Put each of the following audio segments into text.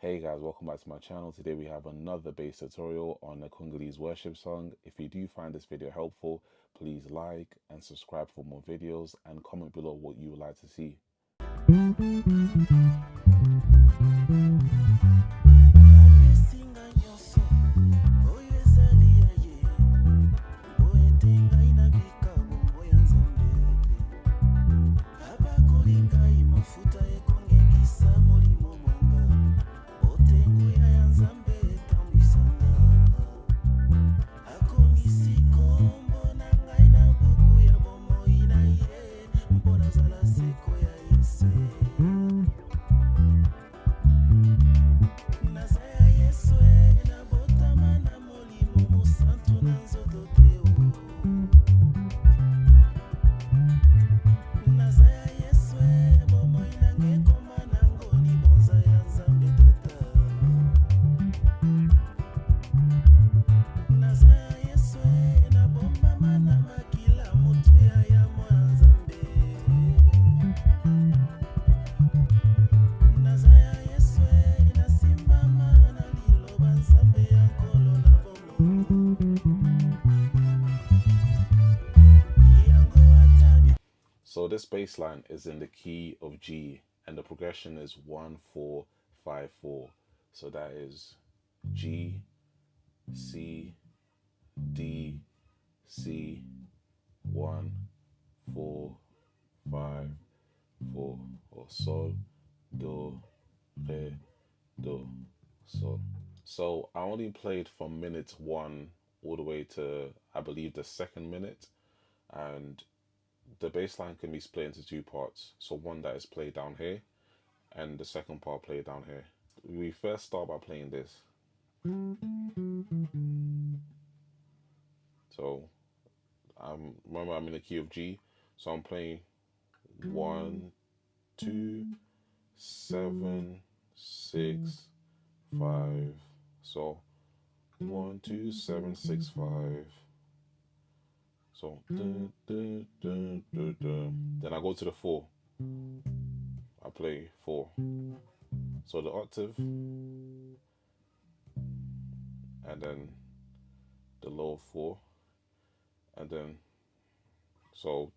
Hey guys, welcome back to my channel. Today we have another bass tutorial on a Congolese worship song. If you do find this video helpful, please like and subscribe for more videos and comment below what you would like to see. So this bass line is in the key of G and the progression is 1 4 5 4. So that is G, C, D, C, 1 4 5 4, or Sol, Do, Re, Do, Sol. So I only played from minute 1 all the way to, I believe, the second minute, and the bass line can be split into two parts. So one that is played down here and the second part played down here. We first start by playing this. So remember I'm in the key of G, so I'm playing 1 2 7 6 5. So 1 2 7 6 5. So then I go to the 4. I play 4. So the octave, and then the low 4, and then so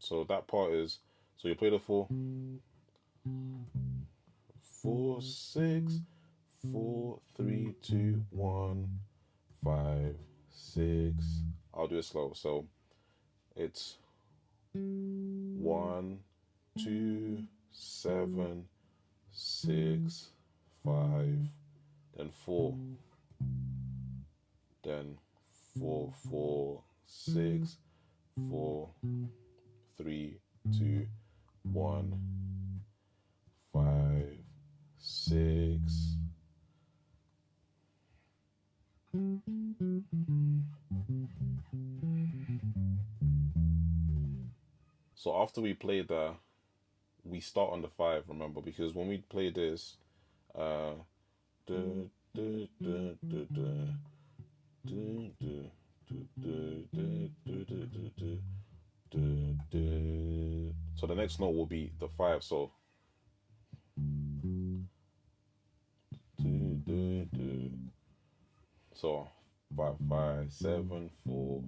so that part is, so you play the 4 4 6 4 3 2 1 5 6. I'll do it slow. So it's 1 2 7 6 5, then 4, then 4 4 6 4 3 2 1 5 6. So after we play that, we start on the 5, remember, because when we play this, so the next note will be the 5. So so 5 5 7 4.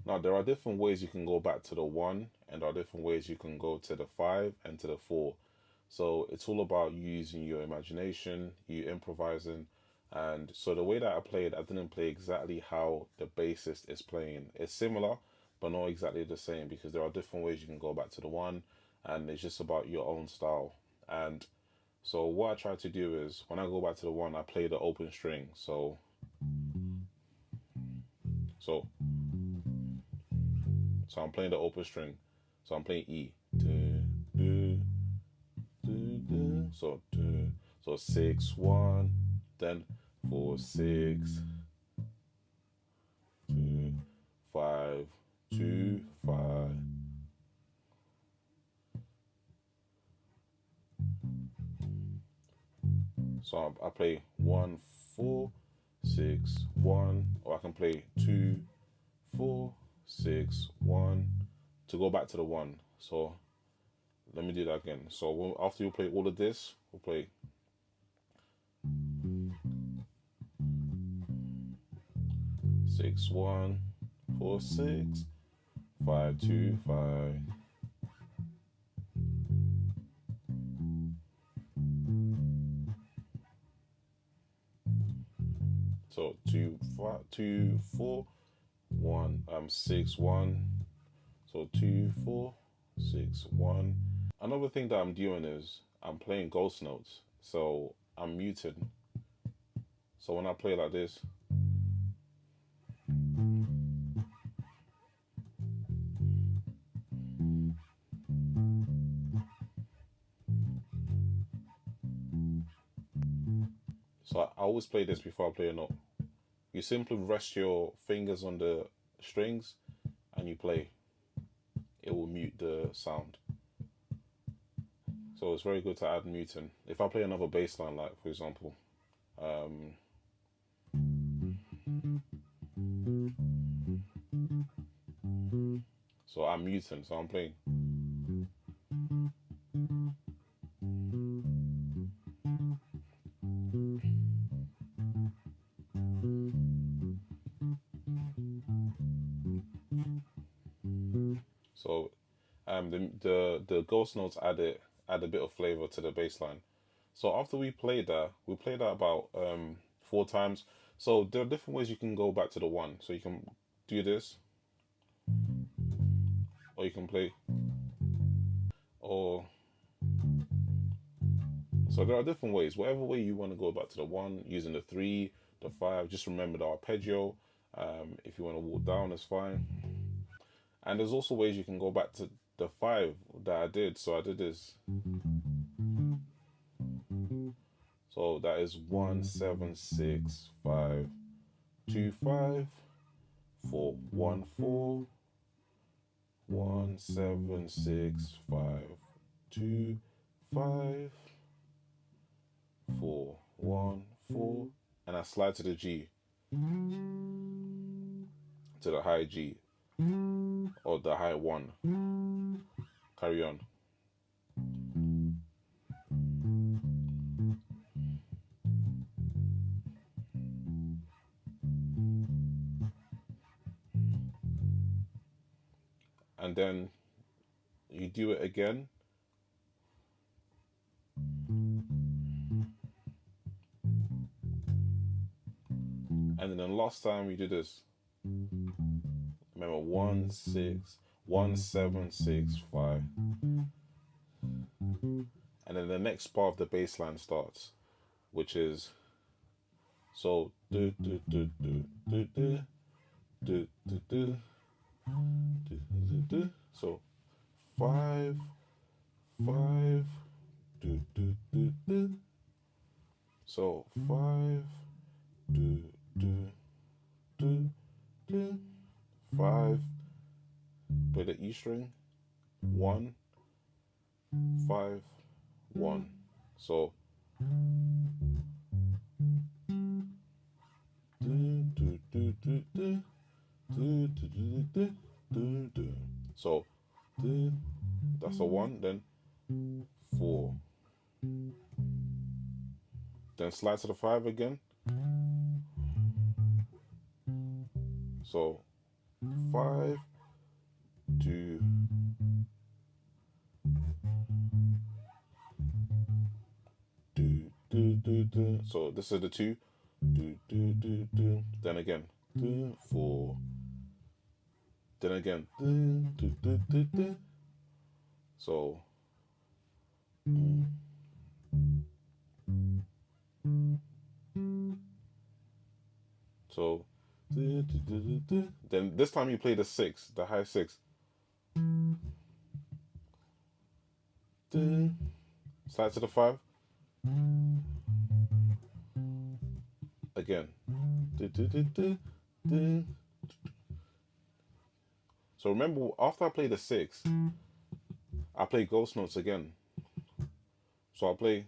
Now there are different ways you can go back to the 1, and there are different ways you can go to the 5 and to the 4. So it's all about you using your imagination, you improvising. And so the way that I played, I didn't play exactly how the bassist is playing. It's similar, but not exactly the same, because there are different ways you can go back to the 1, and it's just about your own style. And so what I try to do is, when I go back to the 1, I play the open string. So I'm playing the open string. So I'm playing E. So 6 1, then 4 6 2 5 2 5. So I play 1 4 6 1, or I can play 2 4 6 1 to go back to the 1. So let me do that again. So after you play all of this, we'll play 6 1 4 6 5 2 5. So 2 5 2 4 1 6 1. So 2 4 6 1. Another thing that I'm doing is I'm playing ghost notes. So I'm muted. So when I play like this, so I always play this before I play a note. You simply rest your fingers on the strings and you play. It will mute the sound. So it's very good to add muting. If I play another bass line, like for example, so I'm muting, so I'm playing. So the ghost notes add a bit of flavor to the bass line. So after we played that about 4 times. So there are different ways you can go back to the 1. So you can do this, or you can play, or so there are different ways. Whatever way you want to go back to the 1, using the 3, the 5. Just remember the arpeggio. If you want to walk down, that's fine. And there's also ways you can go back to the 5 that I did. So I did this. So that is 1 7 6 5 2 5 4 1 4 1 7 6 5 2 5 4 1 4, and I slide to the G, to the high G, or the high 1. Carry on. And then you do it again. And then the last time we do this, remember 1 6 1 7 6 5. And then the next part of the bass line starts, which is so do do do do do do do do do do do. So 5 5 do do do do. So 5 do do do do. 5. Play the E string. 1 5 1. So do do do do do do do do do do. So do, that's a 1. Then 4. Then slide to the 5 again. So 5 2 do do do do. So this is the 2. Do do do do. Then again 2 4. Then again do do do do do. So so do, do, do, do, do. Then this time you play the 6, the high 6. Do. Slide to the 5. Again. Do, do, do, do, do. So remember, after I play the 6, I play ghost notes again. So I play